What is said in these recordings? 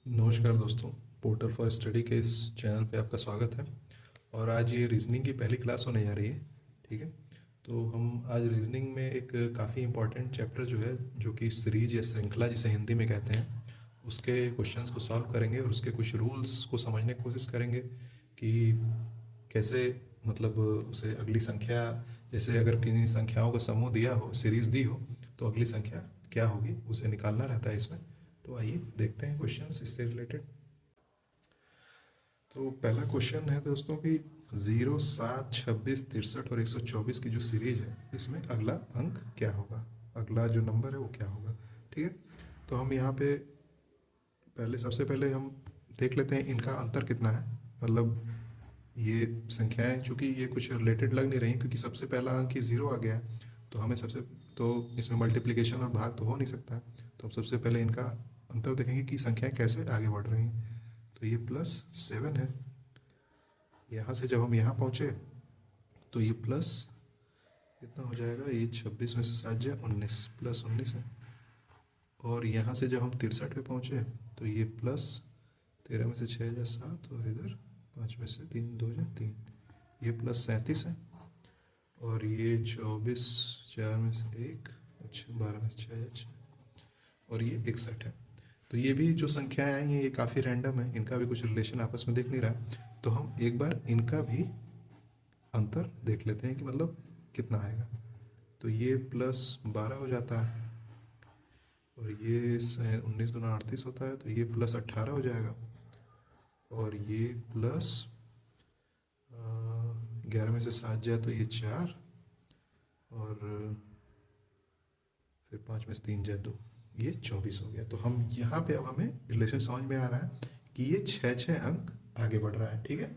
नमस्कार दोस्तों। Portal for study के इस चैनल पे आपका स्वागत है। और आज ये रीजनिंग की पहली क्लास होने जा रही है। ठीक है, तो हम आज रीजनिंग में एक काफ़ी इम्पोर्टेंट चैप्टर जो है, जो कि सीरीज या श्रृंखला जिसे हिंदी में कहते हैं, उसके क्वेश्चंस को सॉल्व करेंगे और उसके कुछ रूल्स को समझने की कोशिश करेंगे कि कैसे, मतलब उसे अगली संख्या, जैसे अगर किन्हीं संख्याओं का समूह दिया हो, सीरीज दी हो, तो अगली संख्या क्या होगी उसे निकालना रहता है इसमें। तो आइए देखते हैं क्वेश्चंस इससे रिलेटेड। तो पहला क्वेश्चन है दोस्तों कि 0, 7, 26, 63 और 124 की जो सीरीज है, इसमें अगला अंक क्या होगा, अगला जो नंबर है वो क्या होगा। ठीक है, तो हम यहाँ पे सबसे पहले हम देख लेते हैं इनका अंतर कितना है। मतलब ये संख्याएं चूंकि ये कुछ रिलेटेड लग नहीं रही, क्योंकि सबसे पहला अंक ही 0 आ गया है, तो हमें सबसे, तो इसमें मल्टीप्लिकेशन और भाग तो हो नहीं सकता। तो हम सबसे पहले इनका अंतर देखेंगे कि संख्याएं कैसे आगे बढ़ रही हैं। तो ये +7 है। यहाँ से जब हम यहाँ पहुँचे तो ये प्लस कितना हो जाएगा, ये 26 में से 7 जाए 19, +19 है। और यहाँ से जब हम 63 पे पहुँचे तो ये +13 में से 6 जाए 7, और इधर 5 में से 3 2 जाए 3, ये +37 है। और ये 24, 4 में से 1, अच्छा 12 में से 6 जाए 6, और ये 61 है। तो ये भी जो संख्याएं आई हैं ये काफ़ी रैंडम है, इनका भी कुछ रिलेशन आपस में दिख नहीं रहा। तो हम एक बार इनका भी अंतर देख लेते हैं कि मतलब कितना आएगा। तो ये +12 हो जाता है, और ये 19 दूना 38 होता है, तो ये +18 हो जाएगा। और ये +11 में से 7 जाए तो ये 4, और फिर 5 में से 3 जाए 2, ये 24 हो गया। तो हम यहाँ पे अब हमें रिलेशन समझ में आ रहा है कि ये 6 अंक आगे बढ़ रहा है। ठीक है,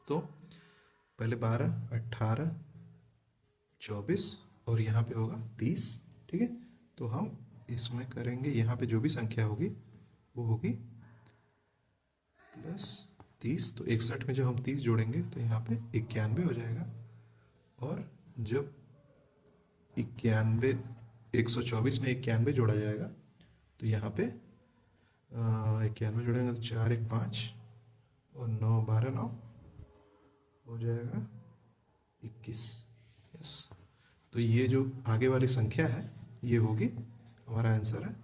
तो पहले 12, 18, 24, और यहाँ पे होगा 30। ठीक है, तो हम इसमें करेंगे, यहाँ पे जो भी संख्या होगी वो होगी +30। तो 61 में जब हम 30 जोड़ेंगे तो यहाँ पे 91 हो जाएगा। और जब 91, 124 में 91 जोड़ा जाएगा तो यहाँ पे 91 जोड़ेंगे तो 4 1 5, और 9 12 9 हो जाएगा 21। यस, तो ये जो आगे वाली संख्या है ये होगी, हमारा आंसर है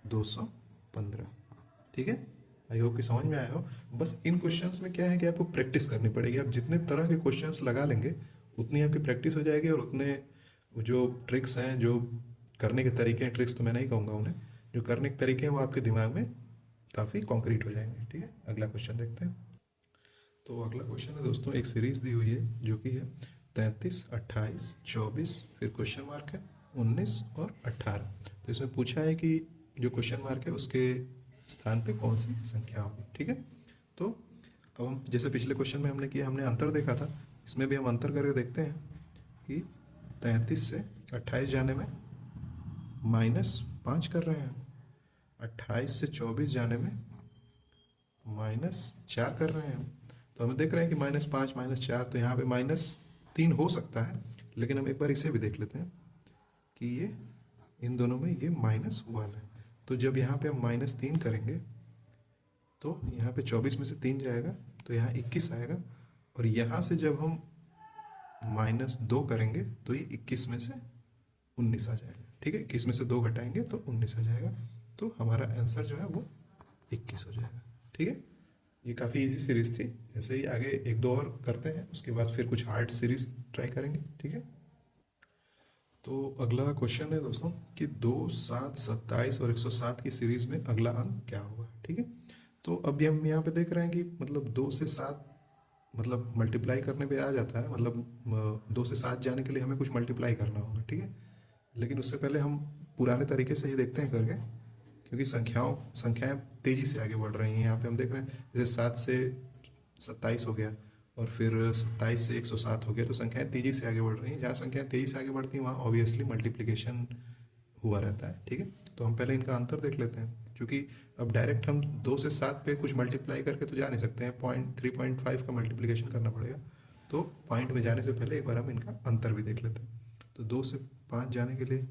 215। ठीक है, आई होप कि समझ में आया हो। बस इन क्वेश्चंस में क्या है कि आपको प्रैक्टिस करनी पड़ेगी। आप जितने तरह के क्वेश्चंस लगा लेंगे उतनी आपकी प्रैक्टिस हो जाएगी, और उतने जो ट्रिक्स हैं, जो करने के तरीके हैं, ट्रिक्स तो मैं नहीं कहूँगा उन्हें, जो करने के तरीके हैं वो आपके दिमाग में काफ़ी कॉन्क्रीट हो जाएंगे। ठीक है, अगला क्वेश्चन देखते हैं। तो अगला क्वेश्चन है दोस्तों, एक सीरीज दी हुई है जो कि है 33, 28, 24, फिर क्वेश्चन मार्क है 19 और 18। तो इसमें पूछा है कि जो क्वेश्चन मार्क है उसके स्थान पे कौन सी संख्या होगी। ठीक है, तो अब हम जैसे पिछले क्वेश्चन में हमने किया, हमने अंतर देखा था, इसमें भी हम अंतर करके देखते हैं कि 33 से 28 जाने में -5 कर रहे हैं, 28 से 24 जाने में -4 कर रहे हैं। तो हम देख रहे हैं कि -5 -4, तो यहाँ पे -3 हो सकता है, लेकिन हम एक बार इसे भी देख लेते हैं कि ये इन दोनों में ये -1 है। तो जब यहाँ पे हम -3 करेंगे तो यहाँ पे 24 में से 3 जाएगा तो यहाँ 21 आएगा, और यहाँ से जब हम -2 करेंगे तो ये 21 में से 19 आ जाएगा। ठीक है, 21 में से 2 घटाएंगे तो 19 आ जाएगा। तो हमारा आंसर जो है वो 21 हो जाएगा। ठीक है, ये काफ़ी इजी सीरीज थी। ऐसे ही आगे एक दो और करते हैं, उसके बाद फिर कुछ हार्ड सीरीज ट्राई करेंगे। ठीक है, तो अगला क्वेश्चन है दोस्तों कि 2, 7, 27 और 107 की सीरीज में अगला अंक क्या होगा। ठीक है, तो अभी हम यहाँ पे देख रहे हैं कि मतलब 2 से 7 मतलब मल्टीप्लाई करने पे आ जाता है, मतलब 2 से 7 जाने के लिए हमें कुछ मल्टीप्लाई करना होगा। ठीक है, लेकिन उससे पहले हम पुराने तरीके से ही देखते हैं करके, क्योंकि संख्याएं तेज़ी से आगे बढ़ रही हैं। यहाँ पे हम देख रहे हैं जैसे 7 से 27 हो गया, और फिर 27 से 107 हो गया, तो संख्याएं तेज़ी से आगे बढ़ रही हैं। जहाँ संख्याएं तेज़ी से आगे बढ़ती हैं वहाँ ऑब्वियसली मल्टीप्लिकेशन हुआ रहता है। ठीक है, तो हम पहले इनका अंतर देख लेते हैं, क्योंकि अब डायरेक्ट हम 2 से 7 पे कुछ मल्टीप्लाई करके तो जा नहीं सकते हैं, 3.5 का मल्टीप्लिकेशन करना पड़ेगा। तो पॉइंट में जाने से पहले एक बार हम इनका अंतर भी देख लेते हैं। तो 2 से 5 जाने के लिए,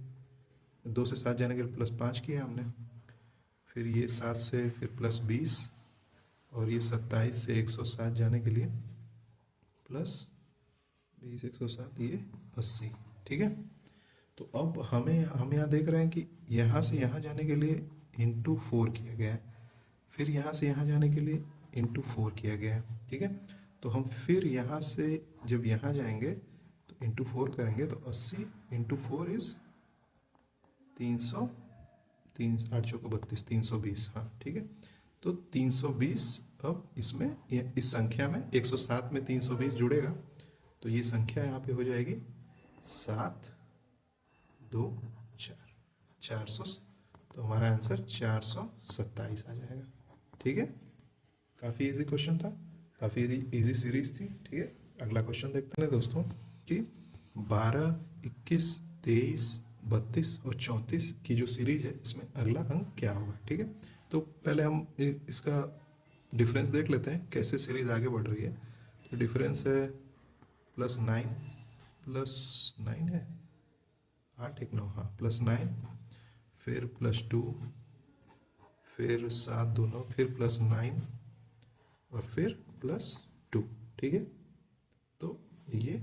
2 से 7 जाने के लिए +5 किया हमने, फिर ये 7 से फिर प्लस 20, और ये 27 से 107 जाने के लिए प्लस 20 107 ये 80। ठीक है, तो अब हम यहाँ देख रहे हैं कि यहाँ से यहाँ जाने के लिए इंटू 4 किया गया है, फिर यहाँ से यहाँ जाने के लिए इंटू 4 किया गया है। ठीक है, तो हम फिर यहाँ से जब यहाँ जाएंगे तो इंटू 4 करेंगे, तो 80 इंटू 4 इज 300, 8 चौको 32, 320। हाँ ठीक है, तो 320। अब इसमें इस संख्या में 107 में 320 जुड़ेगा, तो ये संख्या यहाँ पे हो जाएगी 7 2 4, 400। तो हमारा आंसर 427 आ जाएगा। ठीक है, काफ़ी इजी क्वेश्चन था, काफ़ी इजी सीरीज थी। ठीक है, अगला क्वेश्चन देखते हैं दोस्तों कि 12, 21, 23, 32 और 34 की जो सीरीज है इसमें अगला अंक क्या होगा। ठीक है, तो पहले हम इसका डिफरेंस देख लेते हैं, कैसे सीरीज आगे बढ़ रही है। तो डिफरेंस है +9 +9 है 8 1 9, हाँ +9, फिर +2, फिर 7 2 9, फिर +9 और फिर +2। ठीक है, तो ये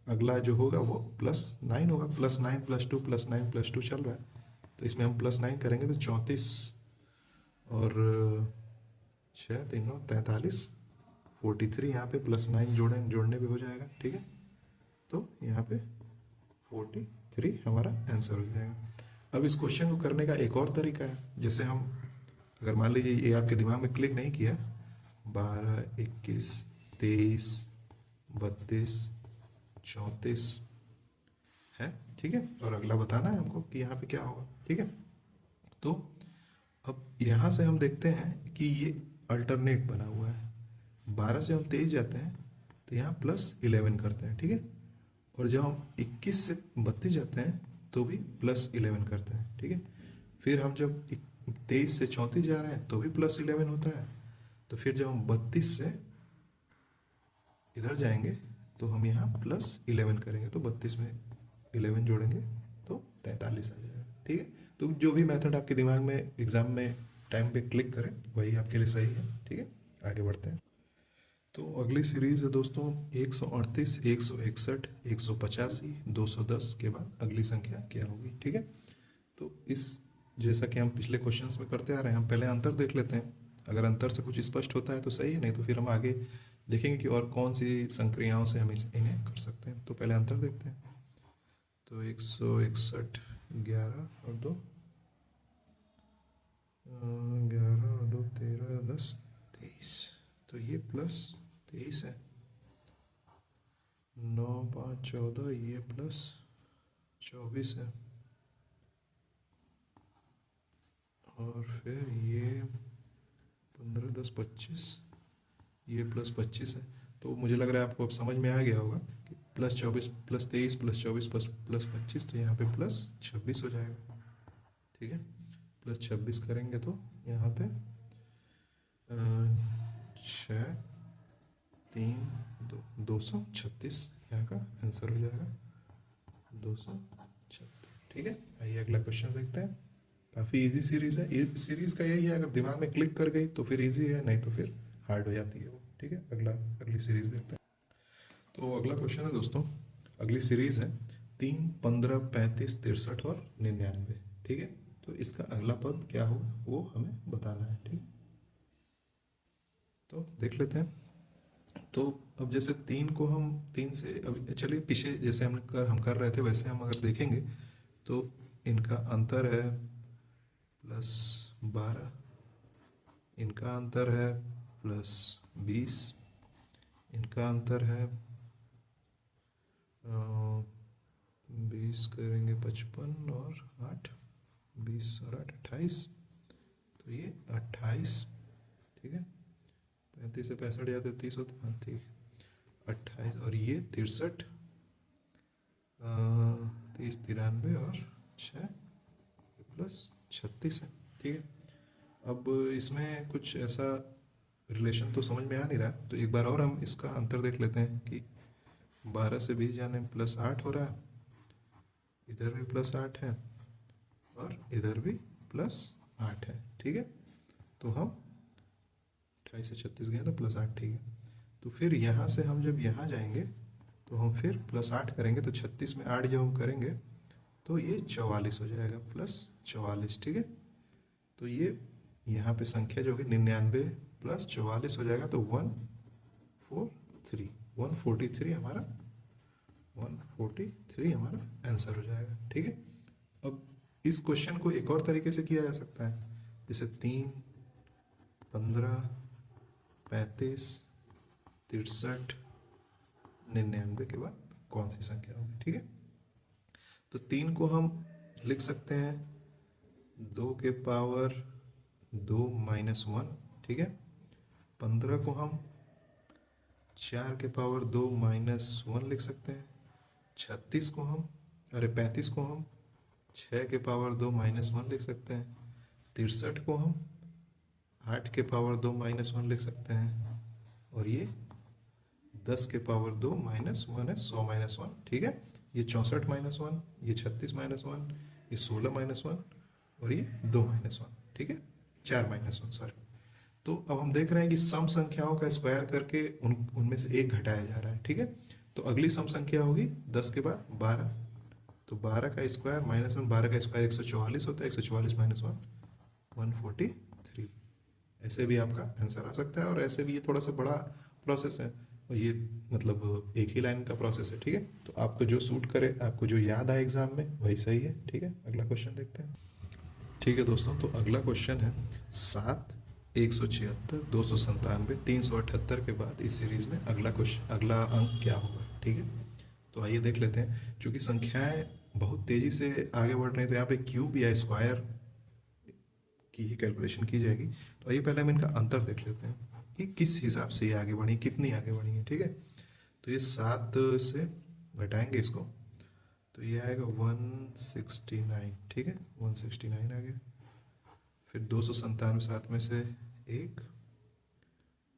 अगला जो होगा वो +9 होगा, +9 +2 +9 +2 चल रहा है, तो इसमें हम +9 करेंगे तो 34 और 6 3 9 43, 43 यहाँ पे +9 जोड़ने भी हो जाएगा। ठीक है, तो यहाँ पे 43 हमारा आंसर हो जाएगा। अब इस क्वेश्चन को करने का एक और तरीका है, जैसे हम अगर मान लीजिए ये आपके दिमाग में क्लिक नहीं किया, 12 21 23 32 34 है। ठीक है, और अगला बताना है हमको कि यहाँ पे क्या होगा। ठीक है, तो अब यहाँ से हम देखते हैं कि ये अल्टरनेट बना हुआ है, 12 से हम 23 जाते हैं तो यहाँ +11 करते हैं। ठीक है, और जब हम 21 से 32 जाते हैं तो भी +11 करते हैं। ठीक है, फिर हम जब 23 से 34 जा रहे हैं तो भी +11 होता है, तो फिर जब हम 32 से इधर जाएंगे तो हम यहाँ +11 करेंगे, तो 32 में 11 जोड़ेंगे तो 43 आ जाएगा। ठीक है, तो जो भी मेथड आपके दिमाग में एग्जाम में टाइम पे क्लिक करें वही आपके लिए सही है। ठीक है, आगे बढ़ते हैं। तो अगली सीरीज है दोस्तों 138 161 185 210 के बाद अगली संख्या क्या होगी। ठीक है, तो इस जैसा कि हम पिछले क्वेश्चंस में करते आ रहे हैं, हम पहले अंतर देख लेते हैं, अगर अंतर से कुछ स्पष्ट होता है तो सही है, नहीं तो फिर हम आगे देखेंगे कि और कौन सी संक्रियाओं से हम इन्हें कर सकते हैं। तो पहले अंतर देखते हैं, तो 161 11 और 2 11 और 2 13 10 23, तो ये +23 है, 9 5 14, ये +24 है, और फिर ये 15 10 25, ये +25 है। तो मुझे लग रहा है आपको अब समझ में आ गया होगा कि +24 +23 +24 +25, तो यहाँ पे +26 हो जाएगा। ठीक है, +26 करेंगे तो यहाँ पे 6 3 2 236 यहाँ का आंसर हो जाएगा 236। ठीक है, आइए अगला क्वेश्चन देखते हैं। काफ़ी इजी सीरीज है, इस सीरीज का यही है, अगर दिमाग में क्लिक कर गई तो फिर इजी है, नहीं तो फिर हार्ड हो जाती है वो। ठीक है, अगली सीरीज देखते हैं। तो अगला क्वेश्चन है दोस्तों, अगली सीरीज है 3 15 35 63 और 99। ठीक है, तो इसका अगला पद क्या होगा वो हमें बताना है। ठीक, तो देख लेते हैं। तो अब जैसे 3 को हम 3 से, अब चलिए पीछे जैसे हम कर रहे थे वैसे हम अगर देखेंगे तो इनका अंतर है +12, इनका अंतर है +20, इनका अंतर है 20 करेंगे 55 और 8 20 और 8 28, तो ये 28। ठीक है, 35 से 65 जाते 30 होता है, हाँ ठीक, 28 और ये 63 30 93 और 6 +36 है। ठीक है, अब इसमें कुछ ऐसा रिलेशन तो समझ में आ नहीं रहा, तो एक बार और हम इसका अंतर देख लेते हैं कि 12 से 20 जाने में +8 हो रहा है, इधर भी +8 है और इधर भी +8 है। ठीक ठीक है। तो हम 28 से 36 गए तो +8, ठीक है। तो फिर यहाँ से हम जब यहाँ जाएंगे तो हम फिर +8 करेंगे, तो 36 में 8 जब हम करेंगे तो ये 44 हो जाएगा, +44, ठीक है। तो ये यहाँ पे संख्या जो होगी 99 + 44 हो जाएगा, तो 143 हमारा 143 हमारा आंसर हो जाएगा, ठीक है। अब इस क्वेश्चन को एक और तरीके से किया जा सकता है, जैसे 3, 15, 35, 63, 99 के बाद कौन सी संख्या होगी, ठीक है। तो 3 को हम लिख सकते हैं 2 के पावर 2 - 1, ठीक है। 15 को हम 4 के पावर 2 - 1 लिख सकते हैं। 35 को हम 6 के पावर 2 - 1 लिख सकते हैं। 63 को हम 8 के पावर 2 - 1 लिख सकते हैं। और ये 10 के पावर 2 - 1 है, 100 - 1, ठीक है। ये 64 - 1, ये 36 - 1, ये 16 - 1 और ये 2 - 1, ठीक है, 4 - 1, सॉरी। तो अब हम देख रहे हैं कि सम संख्याओं का स्क्वायर करके उनमें से एक घटाया जा रहा है, ठीक है। तो अगली सम संख्या होगी 10 के बाद 12, तो 12 का स्क्वायर -1, 12 का स्क्वायर 144 होता है, 144 - 1 143। ऐसे भी आपका आंसर आ सकता है, और ऐसे भी ये थोड़ा सा बड़ा प्रोसेस है, और ये मतलब एक ही लाइन का प्रोसेस है, ठीक है। तो आपको जो सूट करे, आपको जो याद आए एग्जाम में, वही सही है, ठीक है। अगला क्वेश्चन देखते हैं। ठीक है दोस्तों, तो अगला क्वेश्चन है 7, 176, 297, 378 के बाद इस सीरीज में अगला अंक क्या होगा, ठीक है। तो आइए देख लेते हैं। चूंकि संख्याएं बहुत तेजी से आगे बढ़ रही हैं, तो यहाँ पे क्यूब या स्क्वायर की ही कैलकुलेशन की जाएगी। तो आइए पहले हम इनका अंतर देख लेते हैं कि किस हिसाब से ये आगे बढ़ी, कितनी आगे बढ़ी है, ठीक है। तो ये 7 से घटाएंगे इसको, तो ये आएगा 169, ठीक है, 169 आ गया। फिर 297 7 में से 1,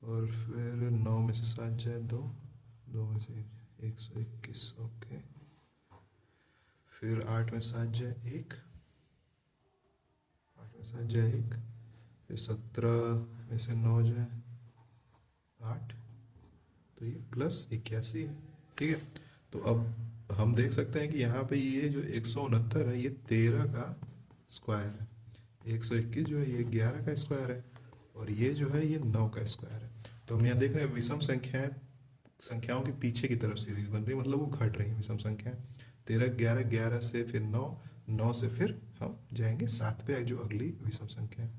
और फिर 9 में से 7 जाए 2, 2 में से 121, ओके। फिर 8 में 7 जाए 1, 8 में 7 जाए 1, फिर 17 में से 9 जाए 8, तो ये +81 है, ठीक है। तो अब हम देख सकते हैं कि यहाँ पे ये जो 169 है, ये 13 का स्क्वायर है, 121 जो है ये 11 का स्क्वायर है, और ये जो है ये 9 का स्क्वायर है। तो हम यहाँ देख रहे हैं विषम संख्याओं के पीछे की तरफ सीरीज बन रही है, मतलब वो घट रही है विषम संख्याएं। 13, 11, 11 से फिर 9, 9 से फिर हम जाएंगे 7 पे, जो अगली विषम संख्या है।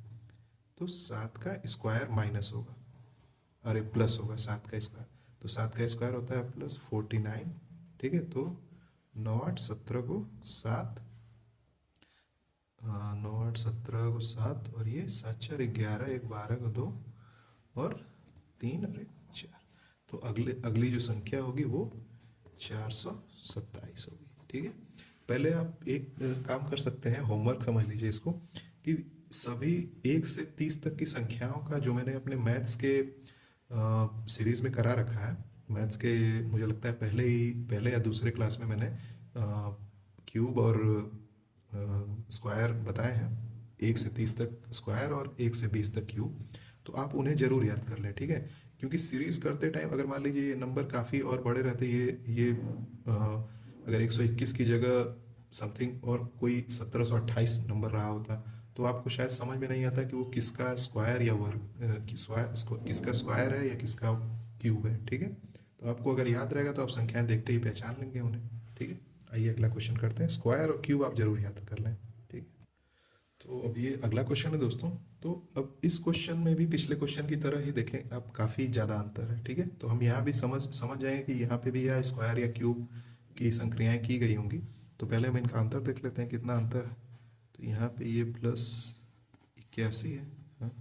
तो 7 का स्क्वायर माइनस होगा, अरे प्लस होगा 7 का स्क्वायर, तो 7 का स्क्वायर होता है +49, ठीक है। तो 9 8 17 को 7, 9 8 17 को 7, और ये 7 4 11, 1 12 को 2, और 3 और 1 4। तो अगली जो संख्या होगी वो 427 होगी, ठीक है। पहले आप एक काम कर सकते हैं, होमवर्क समझ लीजिए इसको, कि सभी 1 से 30 तक की संख्याओं का जो मैंने अपने मैथ्स के सीरीज में करा रखा है, मैथ्स के मुझे लगता है पहले या दूसरे क्लास में मैंने क्यूब और स्क्वायर बताए हैं, 1 से 30 तक स्क्वायर और 1 से 20 तक क्यूब। तो आप उन्हें जरूर याद कर लें, ठीक है। क्योंकि सीरीज करते टाइम अगर मान लीजिए ये नंबर काफ़ी और बड़े रहते, ये अगर 121 की जगह समथिंग और कोई 1728 नंबर रहा होता, तो आपको शायद समझ में नहीं आता कि वो किसका स्क्वायर या वर्ग किसका स्क्वायर है या किसका क्यूब है, ठीक है। तो आपको अगर याद रहेगा तो आप संख्याएं देखते ही पहचान लेंगे उन्हें, ठीक है। आइए अगला क्वेश्चन करते हैं। स्क्वायर और क्यूब आप जरूर याद कर लें, ठीक है। तो अब ये अगला क्वेश्चन है दोस्तों। तो अब इस क्वेश्चन में भी पिछले क्वेश्चन की तरह ही देखें, अब काफ़ी ज़्यादा अंतर है, ठीक है। तो हम यहाँ भी समझ जाएंगे कि यहाँ पे भी या स्क्वायर या क्यूब की संक्रियाएं की गई होंगी। तो पहले हम इनका अंतर देख लेते हैं, कितना अंतर है। तो यहाँ पे ये +81 है, हाँ?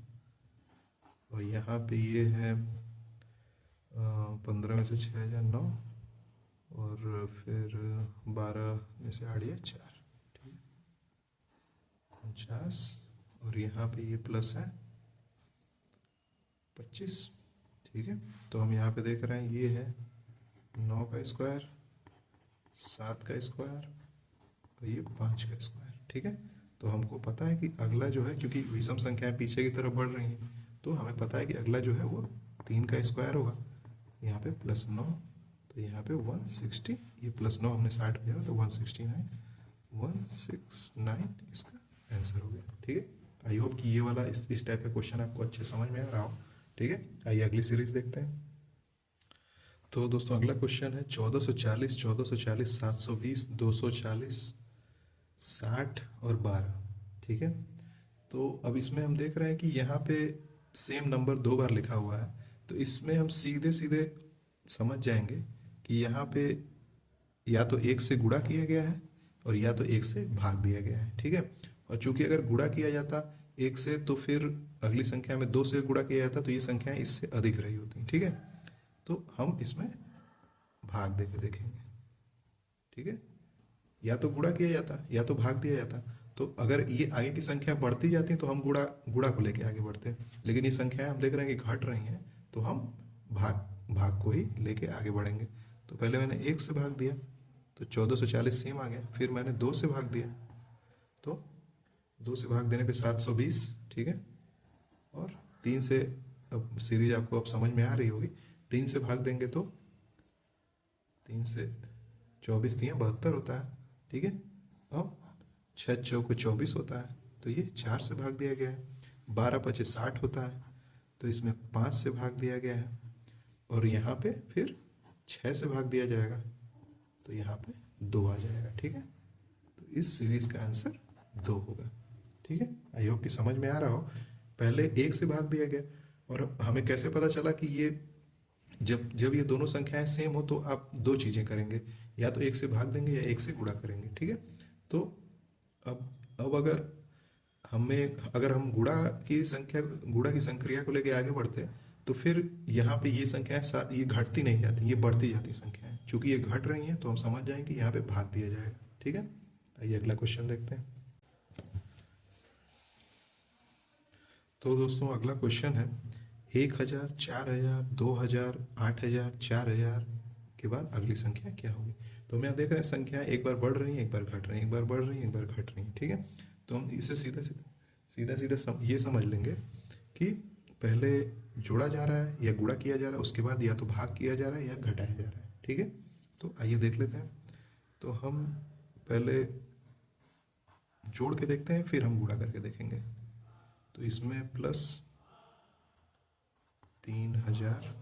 और यहाँ पे ये है 15 में से 6 जाए 9, और फिर 12 में से 8 जाए 4, ठीक है, 49, और यहाँ पे ये प्लस है 25, ठीक है। तो हम यहाँ पे देख रहे हैं ये है 9 का स्क्वायर, 7 का स्क्वायर, और ये 5 का स्क्वायर, ठीक है। तो हमको पता है कि अगला जो है, क्योंकि विषम संख्याएं पीछे की तरफ बढ़ रही हैं, तो हमें पता है कि अगला जो है वो 3 का स्क्वायर होगा। यहाँ पे +9, तो यहाँ पे 160, ये +9 हमने 60 किया तो 169, 169 इसका आंसर हो गया। ठीक है, आई होप कि ये वाला इस टाइप का क्वेश्चन आपको अच्छे समझ में आ रहा हो। ठीक है, आइए अगली सीरीज देखते हैं। तो दोस्तों अगला क्वेश्चन है 1440, 1440, 720, 240, 60 और 12। ठीक है, तो अब इसमें हम देख रहे हैं कि यहाँ पे सेम नंबर 2 बार लिखा हुआ है, तो इसमें हम सीधे सीधे समझ जाएंगे कि यहाँ पे या तो 1 से गुणा किया गया है और या तो 1 से भाग दिया गया है। ठीक है, और चूंकि अगर गुणा किया जाता 1 से, तो फिर अगली संख्या में 2 से गुणा किया जाता, तो ये संख्याएं इससे अधिक रही होती। ठीक है, तो हम इसमें भाग दे के देखेंगे। ठीक है, या तो गुणा किया जाता या तो भाग दिया जाता, तो अगर ये आगे की संख्या बढ़ती जाती तो हम गुणा गुणा को लेके आगे बढ़ते, लेकिन ये संख्याएं हम देख रहे हैं कि घट रही हैं, तो हम भाग को ही लेके आगे बढ़ेंगे। तो पहले मैंने 1 से भाग दिया तो 1440 सेम आ गया, फिर मैंने 2 से भाग दिया तो 2 से भाग देने पे 720। ठीक है, और 3 से, अब सीरीज आपको अब समझ में आ रही होगी, 3 से भाग देंगे तो 3 से 24 3 72 होता है। ठीक है, अब 6 चौके 24 होता है, तो ये 4 से भाग दिया गया है। 12 5 60 होता है, तो इसमें 5 से भाग दिया गया है, और यहाँ पे फिर 6 से भाग दिया जाएगा, तो यहाँ पे 2 आ जाएगा। ठीक है, तो इस सीरीज का आंसर 2 होगा। ठीक है, आई होप कि समझ में आ रहा हो। पहले 1 से भाग दिया गया, और हमें कैसे पता चला कि ये जब जब ये दोनों संख्याएं सेम हो तो आप 2 चीज़ें करेंगे, या तो 1 से भाग देंगे या 1 से गुणा करेंगे। ठीक है, तो अब अगर हम गुणा की संक्रिया को लेके आगे बढ़ते, तो फिर यहाँ पे ये संख्याएं ये घटती नहीं जाती, ये बढ़ती जाती संख्याएं। चूंकि ये घट रही हैं तो हम समझ जाएंगे कि यहाँ पे भाग दिया जाएगा। ठीक है, आइए अगला क्वेश्चन देखते हैं। तो दोस्तों अगला क्वेश्चन है 1000, 4000, 2000, 8000, 4000 के बाद अगली संख्या क्या होगी। तो हम यहाँ देख रहे हैं संख्याएं एक बार बढ़ रही हैं, एक बार घट रही हैं, एक बार बढ़ रही हैं, एक बार घट रही हैं। ठीक है, तो हम इसे सीधा ये समझ लेंगे कि पहले जोड़ा जा रहा है या गुणा किया जा रहा है, उसके बाद या तो भाग किया जा रहा है या घटाया जा रहा है। ठीक है, तो आइए देख लेते हैं। तो हम पहले जोड़ के देखते हैं, फिर हम गुणा करके देखेंगे। तो इसमें +3000,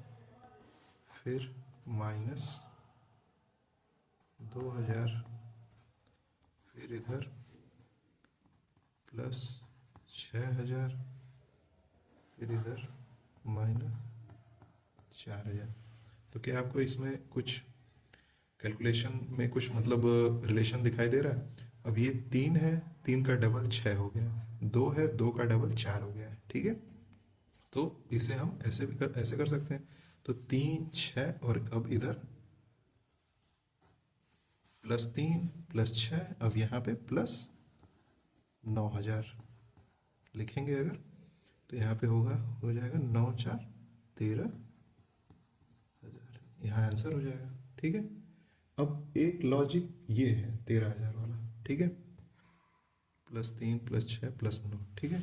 फिर -2000, फिर इधर +6000, फिर इधर -4000। तो क्या आपको इसमें कुछ कैलकुलेशन में कुछ मतलब रिलेशन दिखाई दे रहा है? अब ये 3 है, 3 का डबल 6 हो गया, 2 है, 2 का डबल 4 हो गया है। ठीक है, तो इसे हम ऐसे कर सकते हैं। तो 3 6, और अब इधर +3 +6, अब यहाँ पे +9000 लिखेंगे अगर, तो यहाँ पे हो जाएगा 9 4 13,000, यहाँ आंसर हो जाएगा। ठीक है, अब एक लॉजिक ये है 13,000 वाला। ठीक है, +3 +6 +9। ठीक है,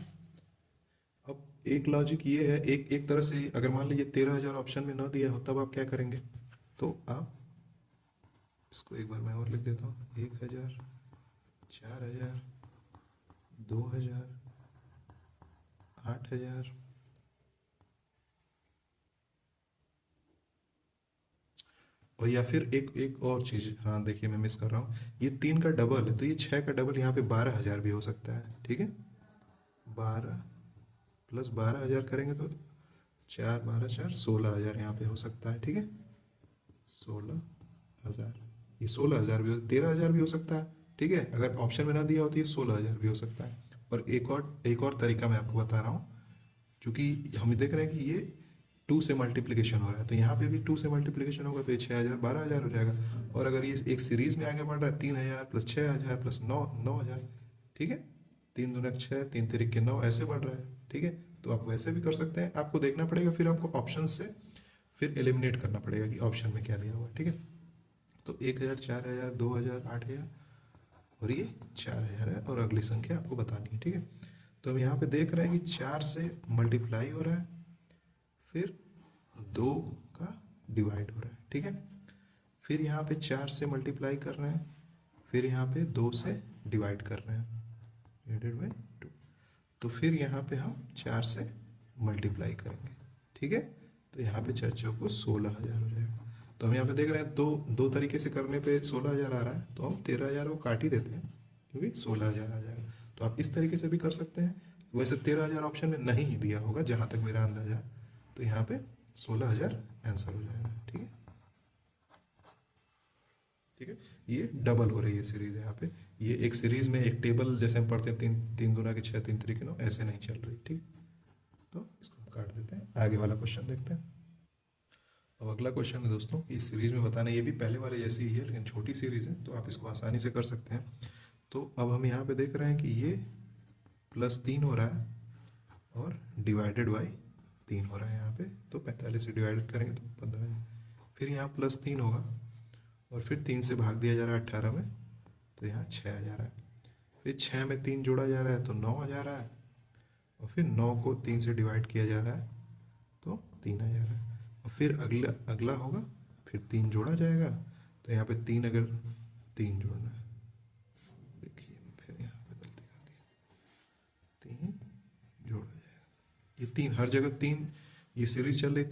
अब एक लॉजिक ये है, एक तरह से अगर मान लीजिए 13,000 ऑप्शन में ना दिया हो, तब आप क्या करेंगे? तो आप इसको एक बार मैं और लिख देता हूँ, 1000, 4000, 2000, 8000, और या फिर एक और चीज़, हाँ देखिए मैं मिस कर रहा हूँ, ये 3 का डबल है, तो ये 6 का डबल यहाँ पे 12,000 भी हो सकता है। ठीक है, 12 + 12,000 करेंगे तो 4 12 4 16,000 यहाँ पे हो सकता है। ठीक है, 16,000, ये 16,000 भी 13,000 भी हो सकता है। ठीक है, अगर ऑप्शन में ना दिया हो तो ये 16,000 भी हो सकता है। और एक और तरीका मैं आपको बता रहा हूँ, क्योंकि हम देख रहे हैं कि ये 2 से मल्टीप्लिकेशन हो रहा है, तो यहाँ पे भी 2 से मल्टीप्लिकेशन होगा, तो ये 6,000 12,000 हो जाएगा। और अगर ये एक सीरीज में आगे बढ़ रहा है, 3,000 + 6,000 + 9,000। ठीक है, 3 दूना 6, 3 तिरिक 9, ऐसे बढ़ रहा है। ठीक है, तो आप वैसे भी कर सकते हैं, आपको देखना पड़ेगा, फिर आपको ऑप्शन से फिर एलिमिनेट करना पड़ेगा कि ऑप्शन में क्या दिया हुआ है। ठीक है, तो 1000 4000 2000 8000 और ये 4000 है और अगली संख्या आपको बतानी है, ठीक है। तो हम यहाँ पे देख रहे हैं कि 4 से मल्टीप्लाई हो रहा है, फिर 2 का डिवाइड हो रहा है, ठीक है। फिर यहाँ पे 4 से मल्टीप्लाई कर रहे हैं, फिर यहाँ पे 2 से डिवाइड कर रहे हैं, डिवाइडेड बाई 2। तो फिर यहाँ पे हम 4 से मल्टीप्लाई करेंगे, ठीक है। तो यहाँ पे 4 चौको 16,000 हो जाएगा। तो हम यहाँ पे देख रहे हैं दो तरीके से करने पे 16,000 आ रहा है, तो हम 13,000 को काट ही देते हैं क्योंकि 16,000 आ जाएगा। तो आप इस तरीके से भी कर सकते हैं। वैसे 13,000 ऑप्शन में नहीं ही दिया होगा जहाँ तक मेरा अंदाजा है, तो यहाँ पे 16,000 आंसर हो जाएगा, ठीक है। ठीक है, ये डबल हो रही है सीरीज यहाँ पे। ये एक सीरीज में एक टेबल जैसे हम पढ़ते हैं, 3 दूना के 6 3 तरीके 9, ऐसे नहीं चल रही, ठीक। तो इसको हम काट देते हैं, आगे वाला क्वेश्चन देखते हैं। अब अगला क्वेश्चन है दोस्तों, इस सीरीज में बताना, ये भी पहले वाले जैसी ही है लेकिन छोटी सीरीज है, तो आप इसको आसानी से कर सकते हैं। तो अब हम यहाँ पे देख रहे हैं कि ये +3 हो रहा है और डिवाइडेड बाई 3 हो रहा है यहाँ पे। तो 45 से डिवाइड करेंगे तो 15, फिर यहाँ +3 होगा और फिर 3 से भाग दिया जा रहा है 18 में, तो यहाँ 6,000 है। फिर 6 में 3 जोड़ा जा रहा है तो 9,000 है, और फिर 9 को 3 से डिवाइड किया जा रहा है तो 3,000 है। और फिर अगला होगा, फिर 3 जोड़ा जाएगा, तो यहाँ पे 3 अगर 3 जोड़ना है, देखिए फिर यहाँ पे गलती कर दी, 3 जोड़ा जाएगा, ये 3 हर जगह 3, ये सीरीज चल रही,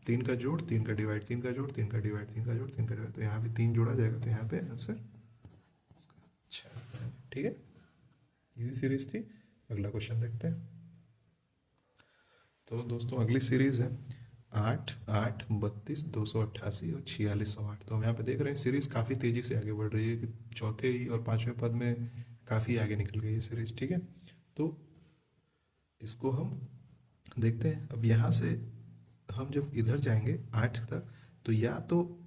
3 का जोड़, 3 का डिवाइड, 3 का जोड़, 3 का डिवाइड, 3 का जोड़, 3 का डिवाइड, तो यहाँ पे 3 जोड़ा जाएगा, तो यहाँ पे आंसर 6, ठीक है। ये सीरीज थी। अगला क्वेश्चन देखते हैं। तो दोस्तों अगली सीरीज है 8, 8, 32, 288 और 4608। तो हम यहाँ पे देख रहे हैं सीरीज काफ़ी तेज़ी से आगे बढ़ रही है कि चौथे और 5वें पद में काफ़ी आगे निकल गई है सीरीज, ठीक है। तो इसको हम देखते हैं। अब यहाँ से हम जब इधर जाएंगे 8 तक, तो या तो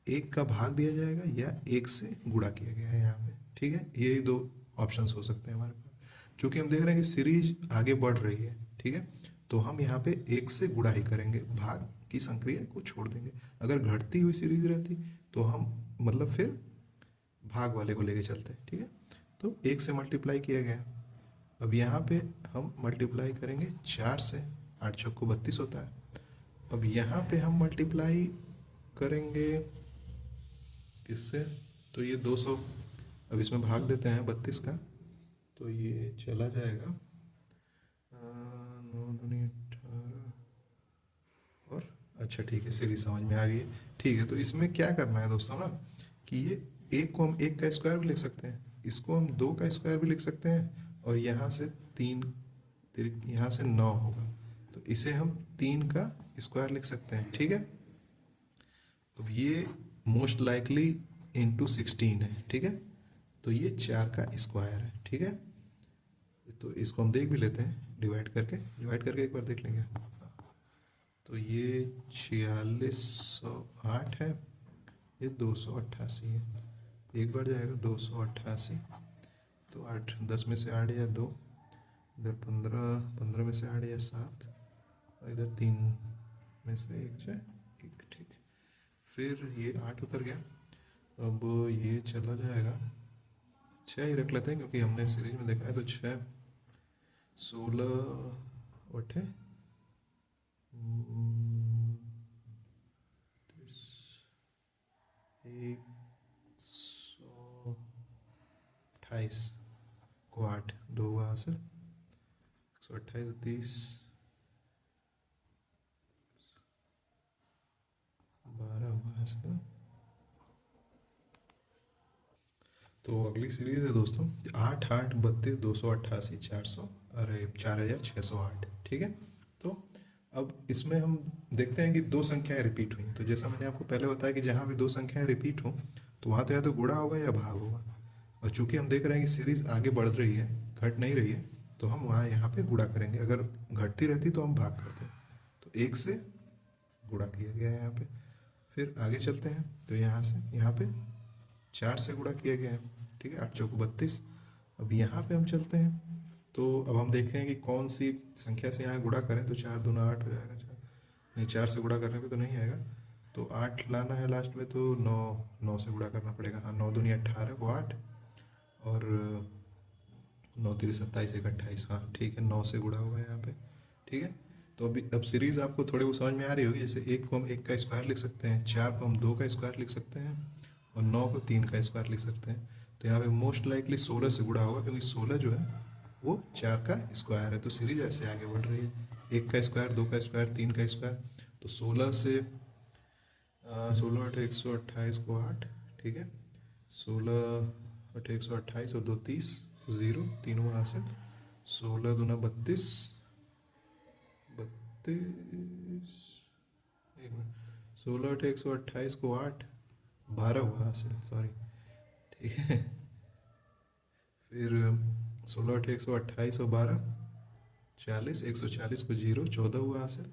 1 का भाग दिया जाएगा या 1 से गुणा किया गया है यहाँ पे, ठीक है। ये 2 ऑप्शंस हो सकते हैं हमारे पास। चूँकि हम देख रहे हैं कि सीरीज आगे बढ़ रही है, ठीक है, तो हम यहाँ पे 1 से गुणा ही करेंगे, भाग की संक्रिया को छोड़ देंगे। अगर घटती हुई सीरीज रहती तो हम मतलब फिर भाग वाले को लेके चलते हैं, ठीक है। तो 1 से मल्टीप्लाई किया गया। अब यहाँ पे हम मल्टीप्लाई करेंगे 4 से, 8 चौको 32 होता है। अब यहाँ पे हम मल्टीप्लाई करेंगे किससे, तो ये 200, अब इसमें भाग देते हैं 32 का, तो ये चला जाएगा 9 दूनी 18, और अच्छा ठीक है, सीरीज समझ में आ गई है, ठीक है। तो इसमें क्या करना है दोस्तों ना, कि ये 1 को हम 1 का स्क्वायर भी लिख सकते हैं, इसको हम 2 का स्क्वायर भी लिख सकते हैं, और यहाँ से 3, यहाँ से 9 होगा, तो इसे हम 3 का स्क्वायर लिख सकते हैं, ठीक है। अब ये मोस्ट लाइकली इंटू 16 है, ठीक है। तो ये 4 का स्क्वायर है, ठीक है। तो इसको हम देख भी लेते हैं, डिवाइड करके एक बार देख लेंगे। तो ये 4608 है, ये 288 है, एक बार जाएगा 288, तो 8, 10 में से 8 या 2, इधर 15, 15 में से 8 या 7, और इधर 3 में से 1 जाए 1, ठीक। फिर ये 8 उतर गया, अब ये चला जाएगा 6 ही रख लेते हैं क्योंकि हमने सीरीज में देखा है, तो 6, 16 8 128 को 8, 2 वहाँ से 128, 30, 12 वहाँ से। तो अगली सीरीज है दोस्तों 8, 8, 32, 288, 400, अरे 4608, ठीक है। तो अब इसमें हम देखते हैं कि 2 संख्याएं रिपीट हुई, तो जैसा मैंने आपको पहले बताया कि जहाँ भी 2 संख्याएं रिपीट हो तो वहाँ तो या तो गुणा होगा या भाग होगा, और चूंकि हम देख रहे हैं कि सीरीज आगे बढ़ रही है, घट नहीं रही है, तो हम वहाँ यहाँ पे गुणा करेंगे। अगर घटती रहती तो हम भाग करते हैं, तो 1 से गुणा किया गया है यहाँ पे। फिर आगे चलते हैं, तो यहाँ से यहाँ पे 4 से गुणा किया गया है, ठीक है, 8 चौको 32। अब यहाँ पे हम चलते हैं, तो अब हम देखते हैं कि कौन सी संख्या से यहाँ गुणा करें, तो 4 दूना 8 हो जाएगा, 4 नहीं, 4 से गुणा करने पे तो नहीं आएगा, तो 8 लाना है लास्ट में, तो 9 से गुणा करना पड़ेगा, हाँ 9 दूनी 18 को 8, और 9×3 = 27, 1 28, हाँ ठीक है, 9 से गुणा होगा यहाँ पे। ठीक है, तो अभी अब सीरीज आपको थोड़े वो समझ में आ रही होगी। जैसे 1 को हम 1 का स्क्वायर लिख सकते हैं, 4 को हम 2 का स्क्वायर लिख सकते हैं, और 9 को 3 का स्क्वायर लिख सकते हैं। तो यहाँ पे मोस्ट लाइकली 16 से गुणा होगा, क्योंकि 16 जो है वो 4 का स्क्वायर है। तो सीरीज ऐसे आगे बढ़ रही है, 1 का स्क्वायर, 2 का स्क्वायर, 3 का स्क्वायर। तो 16 से 16 × 128 को 8, ठीक है, 16 × 128 और 2 30, 0, 3 वहाँ से, 16 दूना 32, 32, 16 × 128 को 8, 12 वहाँ से, सॉरी, ठीक है। फिर 16 × 128 और 12, 40, 140 को 0, 14 हुआ हासिल,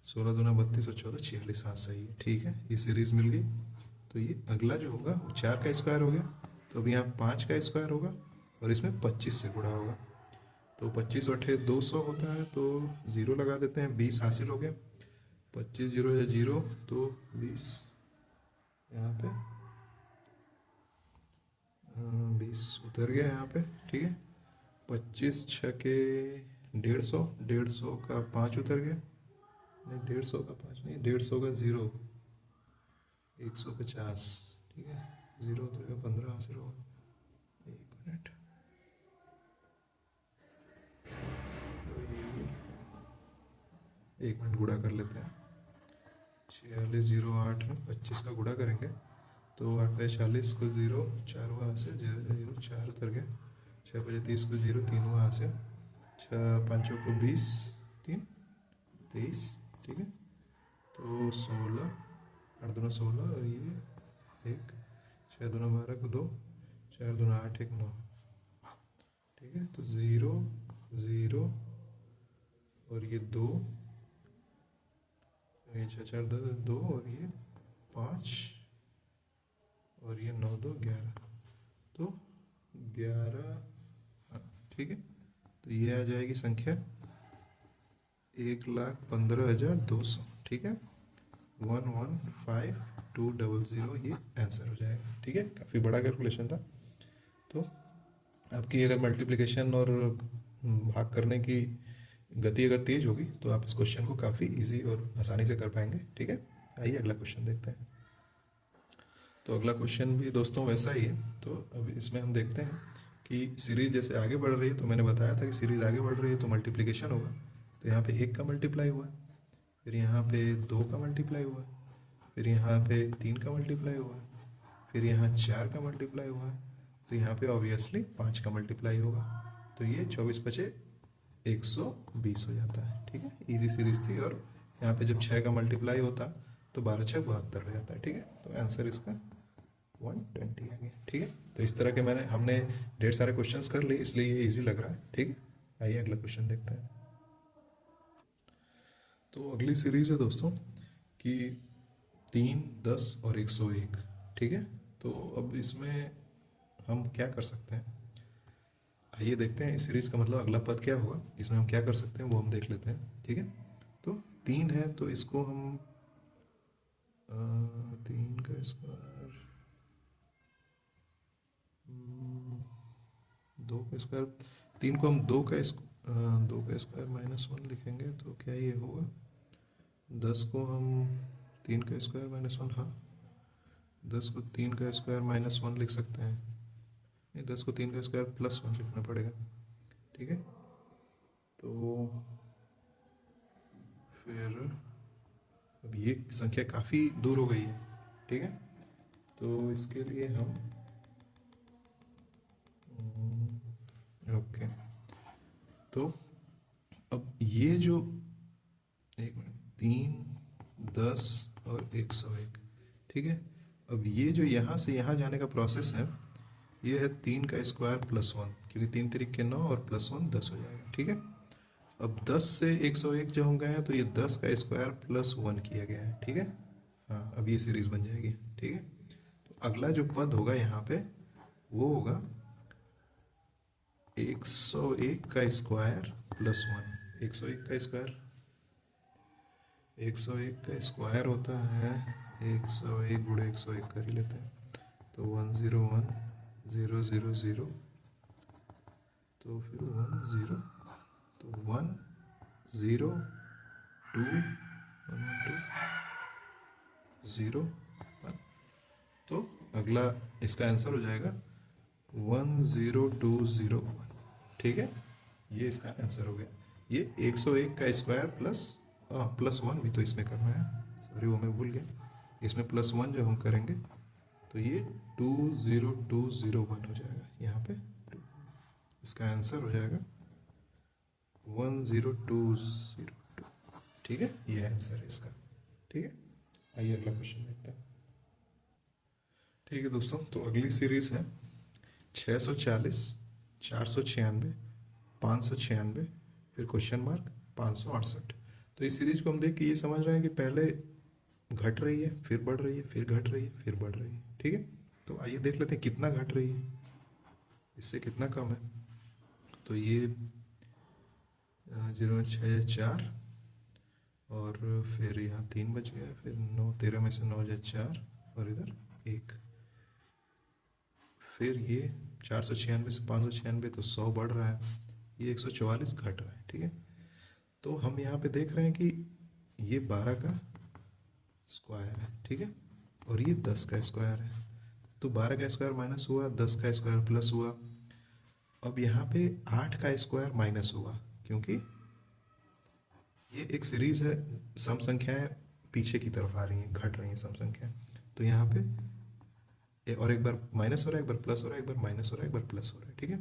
16 दूना 32 और 14, 46, हाँ सही है। ठीक है, ये सीरीज मिल गई। तो ये अगला जो होगा वो 4 का स्क्वायर हो गया, तो अब यहाँ 5 का स्क्वायर होगा और इसमें 25 से गुणा होगा। तो 25 और 8 200 होता है, तो 0 लगा देते हैं, 20 हासिल हो गया। 25 0 या 0, तो 20 यहाँ पे 20 उतर गया यहाँ पे। ठीक है, 25 6 के 150, 150 का 5 उतर गया, नहीं 150 का 5 नहीं, 150 का 0, 150, ठीक है, 0 उतर गया, 15 हासिल होगा। 1 मिनट, तो 1 मिनट गुणा कर लेते हैं। 46 0 8 में 25 का गुणा करेंगे तो 8 × 40 को 0, 4 वहाँ से 0, 4 उतर गया, 6 × 30 को 0, 3 वहाँ से, 6 5 को 20, 3 23, ठीक है, तो 16, 8 दूना 16 और ये 1, 6 दूना 12 को 2, 4 दूना 8 1 9, ठीक है, तो 0 0 और ये 2, ये 6 4 2 और ये 5 और ये 9 2 11, तो 11, हाँ ठीक है। तो ये आ जाएगी संख्या 1,15,200, ठीक है, 115,200, ये आंसर हो जाएगा। ठीक है, काफ़ी बड़ा कैलकुलेशन था। तो आपकी अगर मल्टीप्लिकेशन और भाग करने की गति अगर तेज होगी तो आप इस क्वेश्चन को काफ़ी इजी और आसानी से कर पाएंगे। ठीक है, आइए अगला क्वेश्चन देखते हैं। तो अगला क्वेश्चन भी दोस्तों वैसा ही है। तो अब इसमें हम देखते हैं कि सीरीज जैसे आगे बढ़ रही है, तो मैंने बताया था कि सीरीज आगे बढ़ रही है तो मल्टीप्लिकेशन होगा। तो यहाँ पे 1 का मल्टीप्लाई हुआ, फिर यहाँ पे 2 का मल्टीप्लाई हुआ, फिर यहाँ पे 3 का मल्टीप्लाई हुआ, फिर यहाँ 4 का मल्टीप्लाई हुआ, तो यहाँ पे ऑब्वियसली 5 का मल्टीप्लाई होगा। तो ये 24 बचे 120 हो जाता है। ठीक है, इजी सीरीज थी। और यहाँ पे जब 6 का मल्टीप्लाई होता तो 12 6 72 हो जाता है। ठीक है, तो आंसर इसका 120 आ गया। ठीक है, तो इस तरह के हमने ढेर सारे क्वेश्चंस कर लिए, इसलिए ये इजी लग रहा है। ठीक है, आइए अगला क्वेश्चन देखते हैं। तो अगली सीरीज है दोस्तों कि 3 10 और 101। ठीक है, तो अब इसमें हम क्या कर सकते हैं, आइए देखते हैं इस सीरीज का मतलब अगला पद क्या होगा, इसमें हम क्या कर सकते हैं वो हम देख लेते हैं। ठीक है, तो 3 है तो इसको हम 3 का स्क्वायर, 2 का स्क्वायर, 3 को हम 2 का स्क्वायर -1 लिखेंगे तो क्या ये होगा। 10 को हम 3 का स्क्वायर -1, हाँ 10 को 3 का स्क्वायर -1 लिख सकते हैं, नहीं 10 को 3 का स्क्वायर +1 लिखना पड़ेगा। ठीक है, तो फिर अब ये संख्या काफ़ी दूर हो गई है। ठीक है, तो इसके लिए हम ओके, तो अब ये जो 1 मिनट 3 10 और 101, ठीक है, अब ये जो यहाँ से यहाँ जाने का प्रोसेस है ये है 3 का स्क्वायर +1, क्योंकि 3 3 के 9 और +1 10 हो जाएगा। ठीक है, अब 10 से 101 जब हम गए हैं तो ये 10 का स्क्वायर +1 किया गया है। ठीक है, हाँ अब ये सीरीज बन जाएगी। ठीक है, तो अगला जो पद होगा यहाँ पे वो होगा 101 का स्क्वायर +1। 101 का स्क्वायर, 101 का स्क्वायर होता है 101 × 101 कर ही लेते हैं, तो 101 0 0 0 तो फिर 1 0, तो 1 0 2 1 2 0 1। तो अगला इसका आंसर हो जाएगा 1 0 2 0 1। ठीक है, ये इसका आंसर हो गया। ये 101 का स्क्वायर प्लस 1 भी तो इसमें करना है, सॉरी वो मैं भूल गया। इसमें +1 जब हम करेंगे तो ये 20201 हो जाएगा यहाँ पे। इसका आंसर हो जाएगा 10202। ठीक है, ये आंसर है इसका। ठीक है, आइए अगला क्वेश्चन देखते हैं। ठीक है दोस्तों, तो अगली सीरीज है 640, 496, 596, फिर क्वेश्चन मार्क 568। तो इस सीरीज को हम देख के ये समझ रहे हैं कि पहले घट रही है, फिर बढ़ रही है, फिर घट रही है, फिर बढ़ रही है। ठीक है, तो आइए देख लेते हैं कितना घट रही है, इससे कितना कम है। तो ये 0.64 और फिर यहाँ 3 बच गया, फिर 9 13 में से 9 जाए 4 और इधर 1। फिर ये 496 से 596 तो 100 बढ़ रहा है, ये 144 घट रहा है। ठीक है, तो हम यहाँ पे देख रहे हैं कि ये 12 का स्क्वायर है। ठीक है, और ये 10 का स्क्वायर है। तो 12 का स्क्वायर माइनस हुआ, 10 का स्क्वायर प्लस हुआ। अब यहाँ पे 8 का स्क्वायर माइनस होगा, क्योंकि ये एक सीरीज है, सम संख्याएं पीछे की तरफ आ रही हैं, घट रही हैं सम संख्याएं। तो यहाँ पे और एक बार माइनस हो रहा है, एक बार प्लस हो रहा है, एक बार माइनस हो रहा है, एक बार प्लस हो रहा है। ठीक है,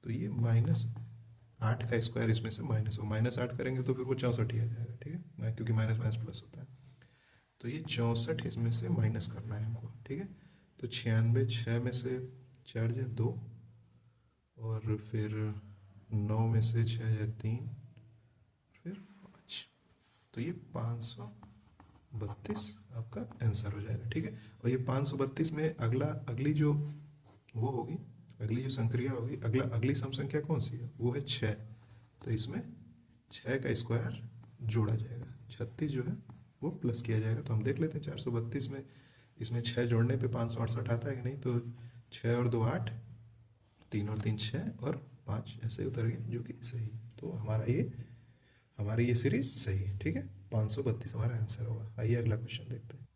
तो ये -8 का स्क्वायर इसमें से माइनस हो, -8 करेंगे तो फिर वो 64 ही आ जाएगा। ठीक है, क्योंकि माइनस माइनस प्लस होता है। तो ये 64 इसमें से माइनस करना है हमको। ठीक है, तो 96, 6 में से 4 जाए 2 और फिर 9 में से 6 जाए 3 फिर 5। तो ये 532 आपका आंसर हो जाएगा। ठीक है, और ये 532 में अगली जो वो होगी, अगली जो संक्रिया होगी, अगली सम संख्या कौन सी है, वो है 6। तो इसमें 6 का स्क्वायर जोड़ा जाएगा, 36 जो है वो प्लस किया जाएगा। तो हम देख लेते हैं 432 में इसमें 6 जोड़ने पे 568 आता है कि नहीं। तो 6 और 2 8, 3 और 3 6 और 5 ऐसे उतर गए, जो कि सही। तो हमारी ये सीरीज सही है। ठीक है, 532 हमारा आंसर होगा। आइए अगला क्वेश्चन देखते हैं।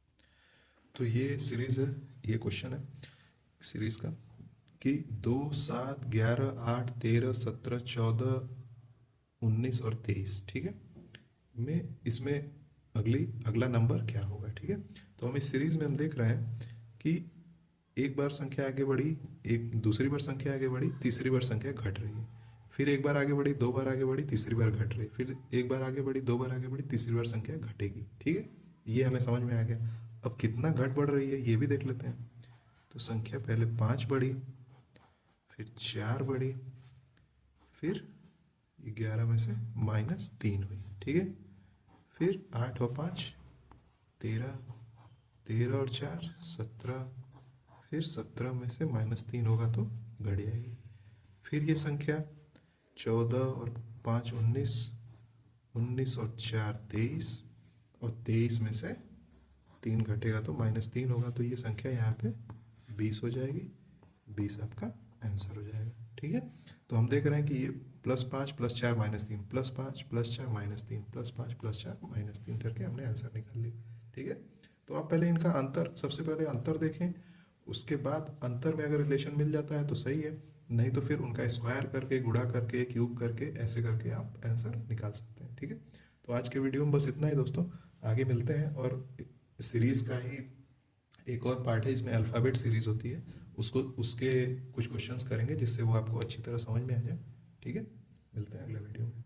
तो ये सीरीज है, ये क्वेश्चन है सीरीज का कि 2 7 11 8 13 17 14 19 और 23। ठीक है, इसमें अगला नंबर क्या होगा। ठीक है, तो हम इस सीरीज में हम देख रहे हैं कि एक बार संख्या आगे बढ़ी, एक दूसरी बार संख्या आगे बढ़ी, तीसरी बार संख्या घट रही है, फिर एक बार आगे बढ़ी, 2 बार आगे बढ़ी, तीसरी बार घट रही, फिर एक बार आगे बढ़ी, 2 बार आगे बढ़ी, तीसरी बार संख्या घटेगी। ठीक है, ये हमें समझ में आ गया। अब कितना घट बढ़ रही है ये भी देख लेते हैं। तो संख्या पहले 5 बढ़ी, फिर 4 बढ़ी, फिर 11 में से -3 हुई। ठीक है, फिर 8 और 5 13, 13 और 4 17, फिर 17 में से -3 होगा तो घट जाएगी। फिर ये संख्या 14 और 5 19, 19 और 4 23, और 23 में से 3 घटेगा तो -3 होगा। तो ये संख्या यहाँ पे 20 हो जाएगी। 20 आपका आंसर हो जाएगा। ठीक है, तो हम देख रहे हैं कि ये +5 +4 -3 +5 +4 -3 +5 +4 -3 करके हमने आंसर निकाल लिया। ठीक है, तो आप पहले इनका अंतर, सबसे पहले अंतर देखें, उसके बाद अंतर में अगर रिलेशन मिल जाता है तो सही है, नहीं तो फिर उनका स्क्वायर करके, गुणा करके, क्यूब करके, ऐसे करके आप आंसर निकाल सकते हैं। ठीक है, तो आज के वीडियो में बस इतना ही दोस्तों, आगे मिलते हैं। और सीरीज़ का ही एक और पार्ट है, इसमें अल्फ़ाबेट सीरीज़ होती है, उसके कुछ क्वेश्चंस करेंगे जिससे वो आपको अच्छी तरह समझ में आ जाए। ठीक है, मिलते हैं अगले वीडियो में।